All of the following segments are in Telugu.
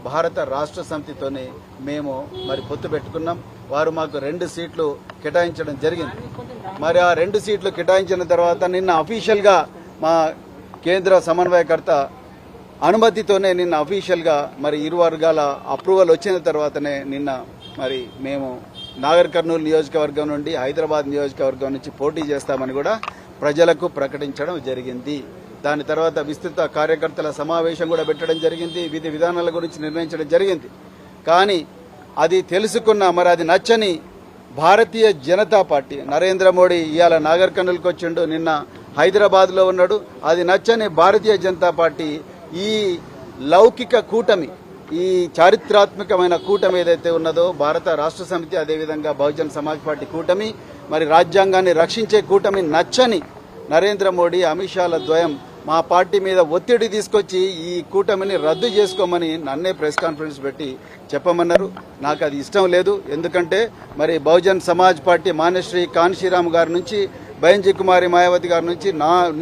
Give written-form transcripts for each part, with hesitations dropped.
భారత రాష్ట్ర సమితితోనే మేము మరి పొత్తు పెట్టుకున్నాం. వారు మాకు 2 సీట్లు కేటాయించడం జరిగింది. మరి ఆ 2 సీట్లు కేటాయించిన తర్వాత నిన్న అఫీషియల్గా మా కేంద్ర సమన్వయకర్త అనుమతితోనే నిన్న అఫీషియల్గా మరి ఇరు వర్గాల అప్రూవల్ వచ్చిన తర్వాతనే నిన్న మరి మేము నాగర్ కర్నూలు నియోజకవర్గం నుండి హైదరాబాద్ నియోజకవర్గం నుంచి పోటీ చేస్తామని కూడా ప్రజలకు ప్రకటించడం జరిగింది. దాని తర్వాత విస్తృత కార్యకర్తల సమావేశం కూడా పెట్టడం జరిగింది. విధి విధానాల గురించి నిర్ణయించడం జరిగింది. కానీ అది తెలుసుకున్న మరి అది నచ్చని భారతీయ జనతా పార్టీ నరేంద్ర మోడీ ఇవాళ నాగర్ కర్నూలుకి వచ్చిండు, నిన్న హైదరాబాద్లో ఉన్నాడు. అది నచ్చని భారతీయ జనతా పార్టీ ఈ లౌకిక కూటమి, ఈ చారిత్రాత్మకమైన కూటమి ఏదైతే ఉన్నదో భారత రాష్ట్ర సమితి, అదేవిధంగా బహుజన్ సమాజ్ పార్టీ కూటమి, మరి రాజ్యాంగాన్ని రక్షించే కూటమి నచ్చని నరేంద్ర మోడీ అమిత్ షాల ద్వయం మా పార్టీ మీద ఒత్తిడి తీసుకొచ్చి ఈ కూటమిని రద్దు చేసుకోమని నన్నే ప్రెస్ కాన్ఫరెన్స్ పెట్టి చెప్పమన్నారు. నాకు అది ఇష్టం లేదు. ఎందుకంటే మరి బహుజన్ సమాజ్ పార్టీ మాన్యశ్రీ కాన్షీరామ్ గారి నుంచి బైంజీ కుమారి మాయావతి గారి నుంచి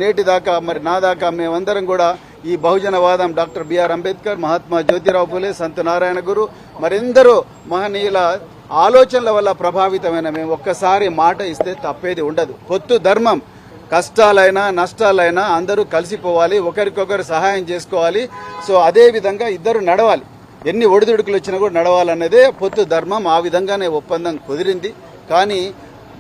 నేటి దాకా మరి నా దాకా మేమందరం కూడా ఈ బహుజనవాదం డాక్టర్ బిఆర్ అంబేద్కర్, మహాత్మా జ్యోతిరావు ఫులే, సంత్ నారాయణ గురు మరెందరో మహనీయుల ఆలోచనల వల్ల ప్రభావితమైన మేము ఒక్కసారి మాట ఇస్తే తప్పేది ఉండదు. పొత్తు ధర్మం, కష్టాలైనా నష్టాలైనా అందరూ కలిసిపోవాలి, ఒకరికొకరు సహాయం చేసుకోవాలి. సో అదే విధంగా ఇద్దరు నడవాలి, ఎన్ని ఒడిదుడుకులు వచ్చినా కూడా నడవాలన్నదే పొత్తు ధర్మం. ఆ విధంగానే ఒప్పందం కుదిరింది. కానీ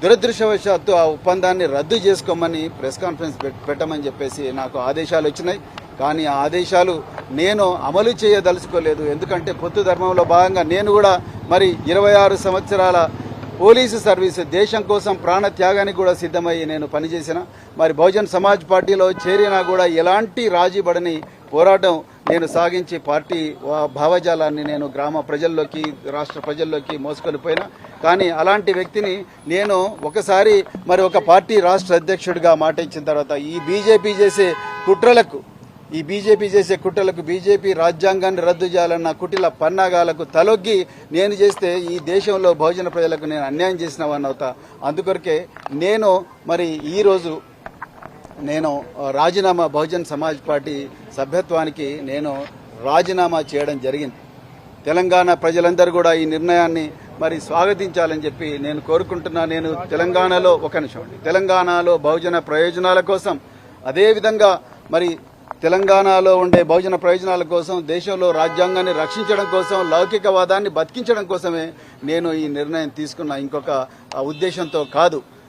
దురదృష్టవశాత్తు ఆ ఒప్పందాన్ని రద్దు చేసుకోమని ప్రెస్ కాన్ఫరెన్స్ పెట్టమని చెప్పేసి నాకు ఆదేశాలు వచ్చినాయి. కానీ ఆ ఆదేశాలు నేను అమలు చేయదలుచుకోలేదు. ఎందుకంటే పొత్తు ధర్మంలో భాగంగా నేను కూడా మరి 26 సంవత్సరాల పోలీసు సర్వీసు, దేశం కోసం ప్రాణ త్యాగానికి కూడా సిద్ధమయ్యి నేను పనిచేసిన. మరి బహుజన్ సమాజ్ పార్టీలో చేరినా కూడా ఎలాంటి రాజీపడని పోరాటం నేను సాగించి పార్టీ భావజాలాన్ని నేను గ్రామ ప్రజల్లోకి, రాష్ట్ర ప్రజల్లోకి మోసుకొనిపోయినా. కానీ అలాంటి వ్యక్తిని నేను ఒకసారి మరి ఒక పార్టీ రాష్ట్ర అధ్యక్షుడిగా మాట ఇచ్చిన తర్వాత ఈ బీజేపీ చేసే కుట్రలకు బీజేపీ రాజ్యాంగాన్ని రద్దు చేయాలన్న కుటిల పన్నాగాలకు తలొగ్గి నేను చేస్తే ఈ దేశంలో బహుజన ప్రజలకు నేను అన్యాయం చేసిన వాడిని అవుతా. అందుకొరకే నేను మరి ఈరోజు నేను రాజీనామా, బహుజన్ సమాజ్ పార్టీ సభ్యత్వానికి నేను రాజీనామా చేయడం జరిగింది. తెలంగాణ ప్రజలందరూ కూడా ఈ నిర్ణయాన్ని మరి స్వాగతించాలని చెప్పి నేను కోరుకుంటున్నా. నేను తెలంగాణలో బహుజన ప్రయోజనాల కోసం, అదేవిధంగా మరి తెలంగాణలో ఉండే బహుజన ప్రయోజనాల కోసం, దేశంలో రాజ్యాంగాన్ని రక్షించడం కోసం, లౌకికవాదాన్ని బతికించడం కోసమే నేను ఈ నిర్ణయం తీసుకున్న, ఇంకొక ఉద్దేశంతో కాదు.